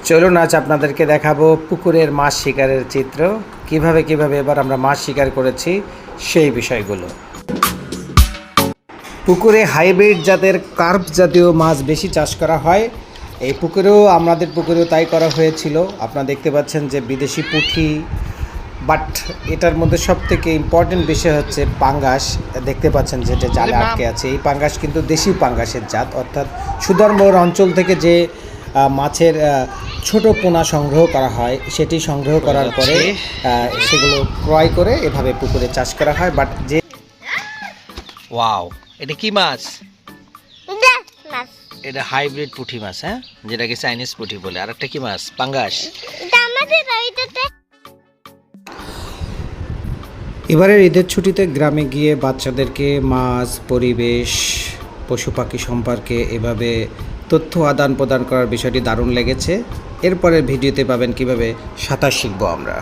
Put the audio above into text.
চলুন আজ আপনাদেরকে দেখাবো পুকুরের মাছ শিকারের চিত্র। কিভাবে এবার আমরা মাছ শিকার করেছি সেই বিষয়গুলো। পুকুরে হাইব্রিড জাতের কার্প জাতীয় মাছ বেশি চাষ করা হয়। এই পুকুরেও আমাদের পুকুরেও তাই করা হয়েছিল। আপনারা দেখতে পাচ্ছেন যে বিদেশি পুঁটি, বাট এটার মধ্যে সবথেকে ইম্পর্টেন্ট বিষয় হচ্ছে পাঙ্গাস। দেখতে পাচ্ছেন যেটা জালে আটকে আছে, এই পাঙ্গাস কিন্তু দেশি পাঙ্গাসের জাত, অর্থাৎ সুন্দরবন অঞ্চল থেকে যে মাছের ছোট পোনা সংগ্রহ করা হয় সেটি সংগ্রহ করার পরে সেগুলো ক্রয় করে এভাবে পুকুরে চাষ করা হয়। বাট যে ওয়াও, এটা কি মাছ? এটা হাইব্রিড পুঁটি মাছ, হ্যাঁ, যেটাকে চাইনিজ পুঁটি বলে। আর একটা কি মাছ? পাঙ্গাস। এবারের ঈদের ছুটিতে গ্রামে গিয়ে বাচ্চাদেরকে মাছ, পরিবেশ, পশু পাখি সম্পর্কে এভাবে তথ্য আদান প্রদান করার বিষয়টি দারুণ লেগেছে। এরপরের ভিডিওতে পাবেন কিভাবে সাঁতার শিখবো আমরা।